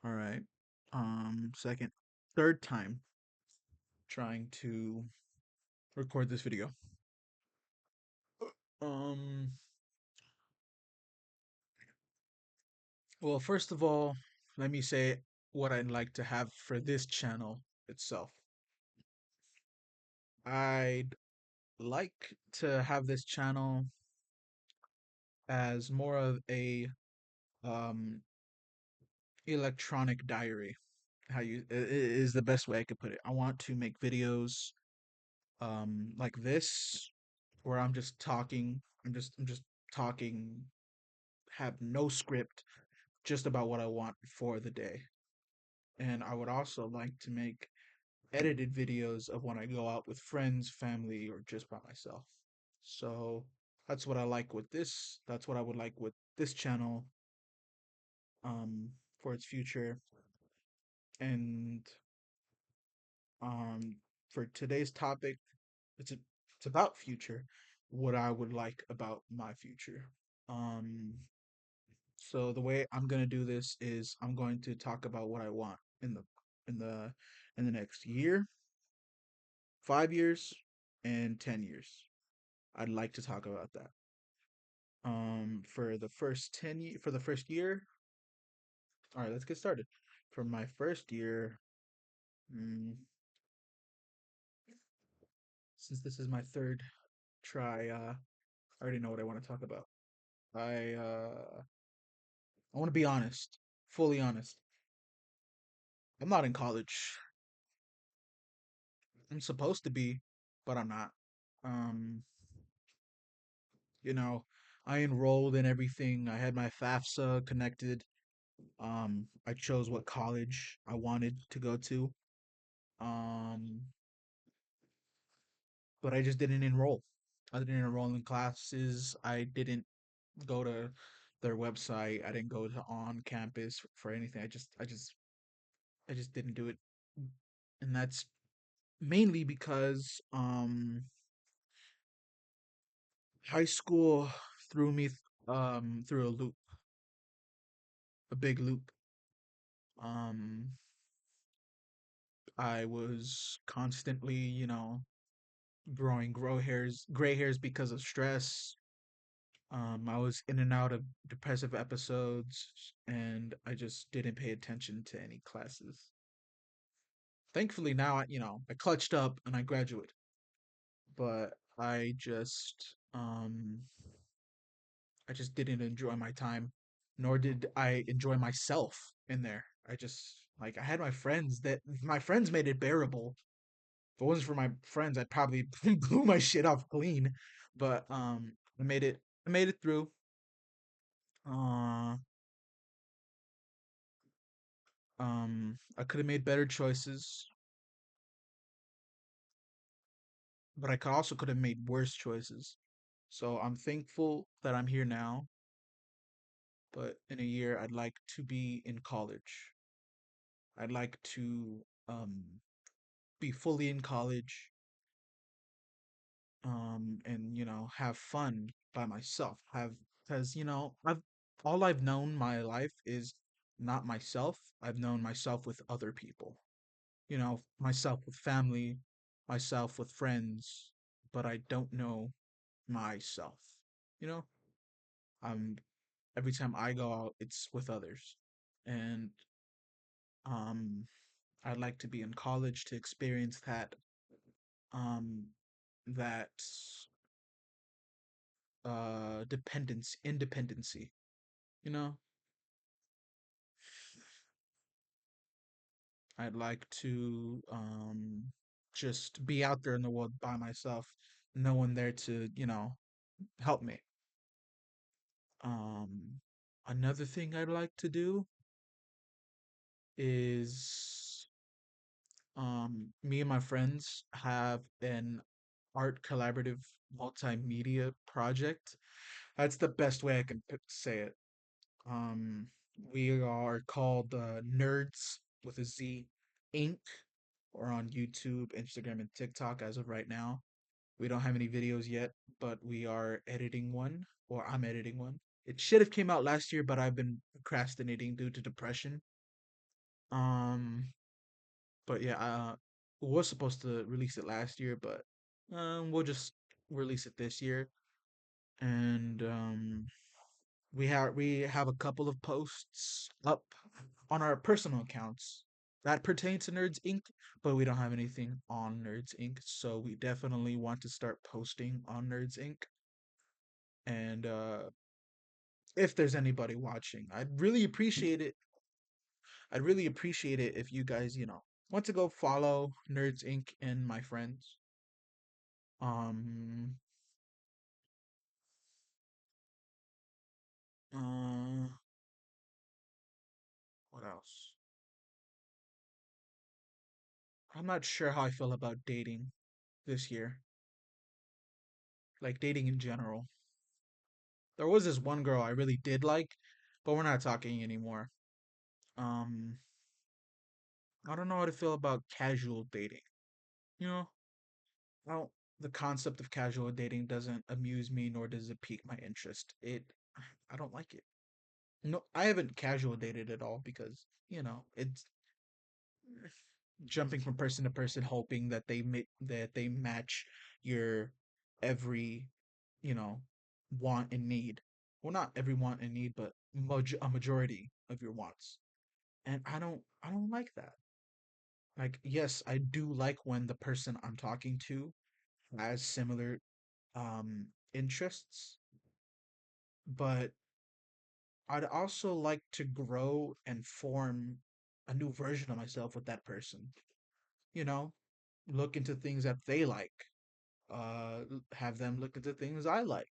All right. Second, third time trying to record this video. Um, well, first of all, let me say what I'd like to have for this channel itself. I'd like to have this channel as more of a um electronic diary. How you is the best way I could put it. I want to make videos like this where I'm just talking. I'm just talking, have no script, just about what I want for the day. And I would also like to make edited videos of when I go out with friends, family, or just by myself. So that's what I like with this. That's what I would like with this channel um for its future. And um for today's topic, it's a, it's about future, what I would like about my future. Um So the way I'm gonna do this is I'm going to talk about what I want in the in the next year, 5 years, and 10 years. I'd like to talk about that. For the for the first year, all right, let's get started. For my first year, mm, since this is my third try, I already know what I want to talk about. I want to be honest, fully honest. I'm not in college. I'm supposed to be, but I'm not. Um, you know, I enrolled in everything. I had my FAFSA connected. I chose what college I wanted to go to. Um, but I just didn't enroll. I didn't enroll in classes. I didn't go to their website. I didn't go to on campus for anything. I just didn't do it. And that's mainly because high school threw me through a loop, a big loop. Um, I was constantly, growing gray hairs because of stress. I was in and out of depressive episodes, and I just didn't pay attention to any classes. Thankfully, now I clutched up and I graduated, but I just didn't enjoy my time, nor did I enjoy myself in there. I just like I had my friends made it bearable. If it wasn't for my friends, I'd probably blew my shit off clean. But I made it through. Uh, I could have made better choices, but I could have made worse choices. So I'm thankful that I'm here now. But in a year, I'd like to be in college. I'd like to be fully in college, and have fun by myself. Have Because I've all I've known my life is not myself. I've known myself with other people. Myself with family, myself with friends, but I don't know myself. You know, I'm every time I go out, it's with others, and um, I'd like to be in college to experience um, that dependence independency. You know, I'd like to just be out there in the world by myself, no one there to help me. um Another thing I'd like to do is me and my friends have an art collaborative multimedia project. That's the best way I can say it. Um, we are called Nerds with a Z Inc. Or on YouTube, Instagram, and TikTok as of right now. We don't have any videos yet, but we are editing one, or I'm editing one. It should have came out last year, but I've been procrastinating due to depression. Um, but yeah, was supposed to release it last year, but we'll just release it this year. And we have a couple of posts up on our personal accounts that pertain to Nerds Inc., but we don't have anything on Nerds Inc. So we definitely want to start posting on Nerds Inc. And if there's anybody watching, I'd really appreciate it if you guys, want to go follow Nerds Inc. and my friends. Um, uh, what else? I'm not sure how I feel about dating this year, like dating in general. There was this one girl I really did like, but we're not talking anymore. Um, I don't know how to feel about casual dating. You know, I don't. The concept of casual dating doesn't amuse me, nor does it pique my interest. I don't like it. No, I haven't casual dated at all because it's jumping from person to person, hoping that they match your every you know want and need. Well, not every want and need, but a majority of your wants. And I don't like that. Like, yes, I do like when the person I'm talking to has similar interests, but I'd also like to grow and form a new version of myself with that person. You know, look into things that they like. Have them look into things I like.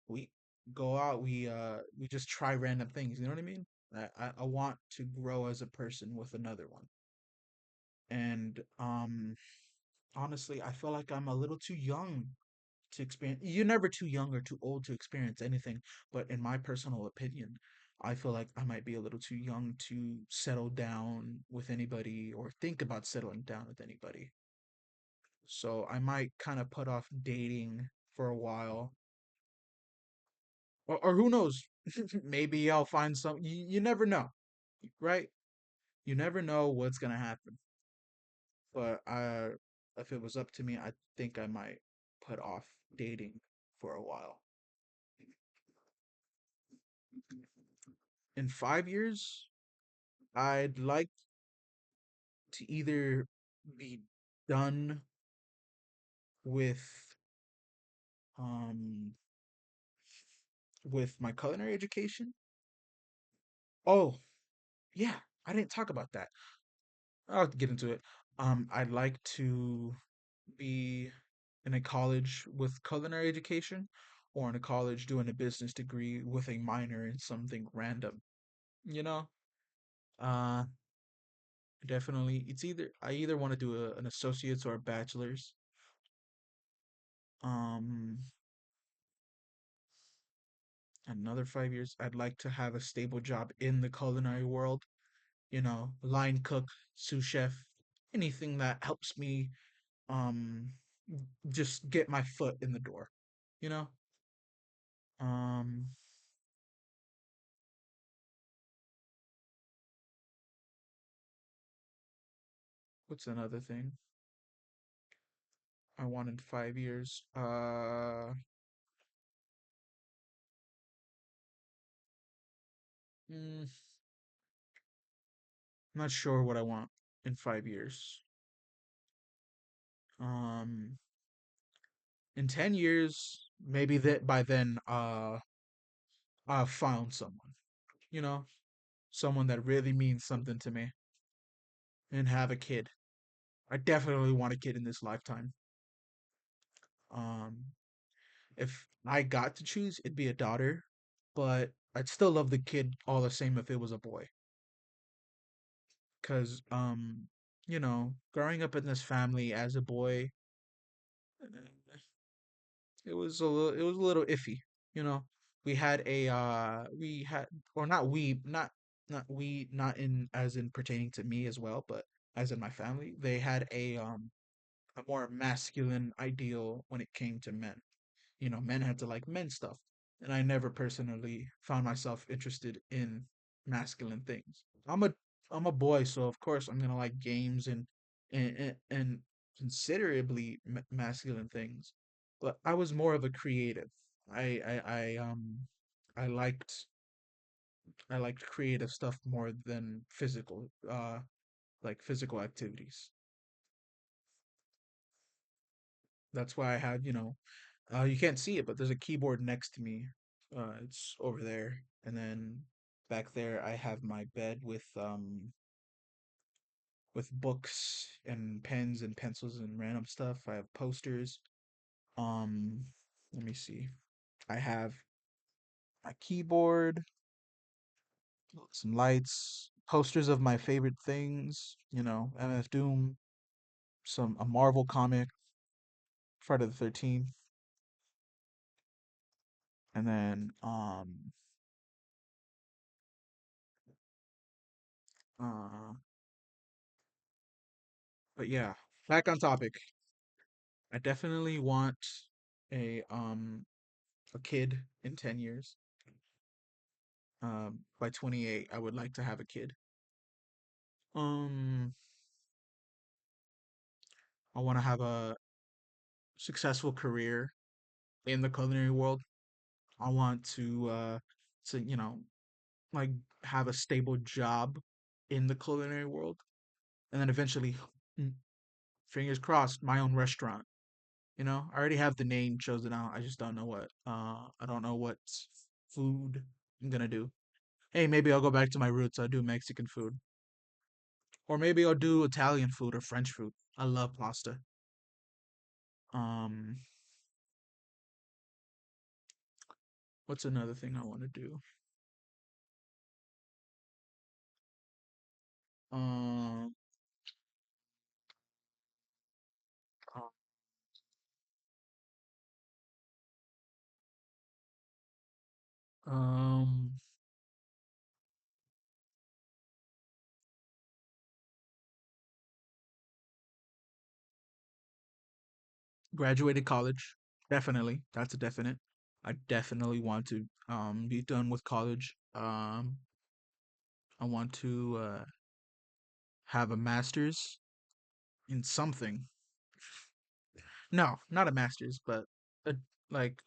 We go out, we just try random things, you know what I mean? I want to grow as a person with another one. And honestly, I feel like I'm a little too young to experience. You're never too young or too old to experience anything, but in my personal opinion, I feel like I might be a little too young to settle down with anybody or think about settling down with anybody. So I might kind of put off dating for a while. Or who knows? Maybe I'll find some. You never know, right? You never know what's gonna happen. But if it was up to me, I think I might put off dating for a while. In 5 years, I'd like to either be done with um with my culinary education. Oh, yeah, I didn't talk about that. I'll get into it. I'd like to be in a college with culinary education or in a college doing a business degree with a minor in something random. You know? Uh Definitely I either want to do an associate's or a bachelor's. Um Another 5 years, I'd like to have a stable job in the culinary world, line cook, sous chef, anything that helps me um just get my foot in the door, you know? Um what's another thing I want in 5 years? Mm, not sure what I want in 5 years. Um in 10 years, maybe that by then I've found someone, you know, someone that really means something to me and have a kid. I definitely want a kid in this lifetime. Um if I got to choose, it'd be a daughter, but I'd still love the kid all the same if it was a boy. Cause growing up in this family as a boy, it was a little iffy. You know, we had or not we not we not in as in pertaining to me as well, but as in my family, they had a more masculine ideal when it came to men. Men had to like men stuff, and I never personally found myself interested in masculine things. I'm a I'm a boy, so of course I'm gonna like games and considerably masculine things. But I was more of a creative. I I liked I liked creative stuff more than physical like physical activities. That's why I had, you can't see it, but there's a keyboard next to me. It's over there. And then back there I have my bed with books and pens and pencils and random stuff. I have posters. Um, let me see. I have my keyboard, some lights, posters of my favorite things, MF Doom, some a Marvel comic, Friday the 13th, and then uh but yeah, back on topic. I definitely want a kid in 10 years. By 28 I would like to have a kid. Um I want to have a successful career in the culinary world. I want to like have a stable job in the culinary world, and then eventually, mm, fingers crossed, my own restaurant. I already have the name chosen out. I just don't know what. I don't know what food I'm gonna do. Hey, maybe I'll go back to my roots. I'll do Mexican food, or maybe I'll do Italian food or French food. I love pasta. Um, what's another thing I want to do? Um, um, graduated college. Definitely. That's a definite. I definitely want to be done with college. I want to have a master's in something. No, not a master's, but a, like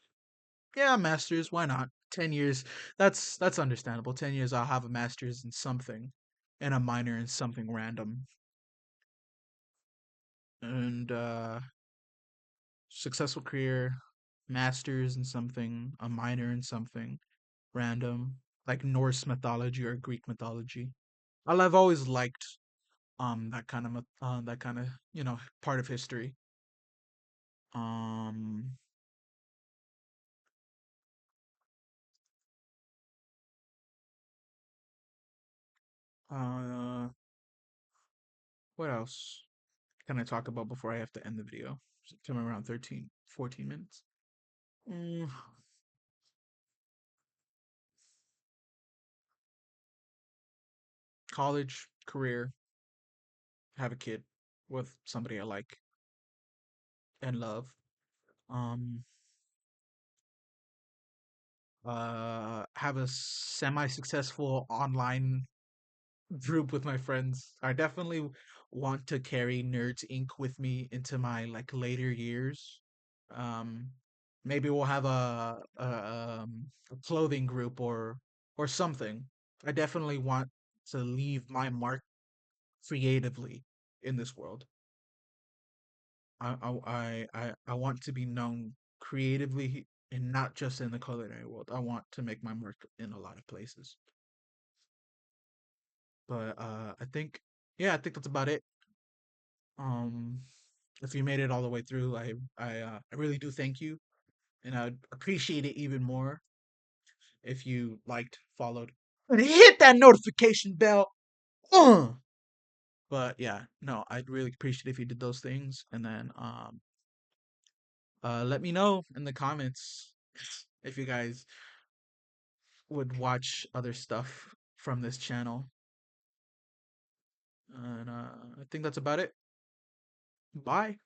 yeah, a master's, why not? 10 years. That's understandable. 10 years I'll have a master's in something and a minor in something random. And successful career, master's in something, a minor in something random, like Norse mythology or Greek mythology. I've always liked that kind of part of history. Um, uh, what else can I talk about before I have to end the video? Somewhere around 13, 14 minutes. Mm, college, career, have a kid with somebody I like and love. Um, have a semi-successful online group with my friends. I definitely want to carry Nerds Inc. with me into my like later years. Um, maybe we'll have a clothing group or something. I definitely want to leave my mark creatively in this world. I want to be known creatively and not just in the culinary world. I want to make my mark in a lot of places. But I think that's about it. Um, if you made it all the way through, I really do thank you, and I'd appreciate it even more if you liked, followed, and hit that notification bell. Uh! But yeah, no, I'd really appreciate if you did those things, and then let me know in the comments if you guys would watch other stuff from this channel. And I think that's about it. Bye.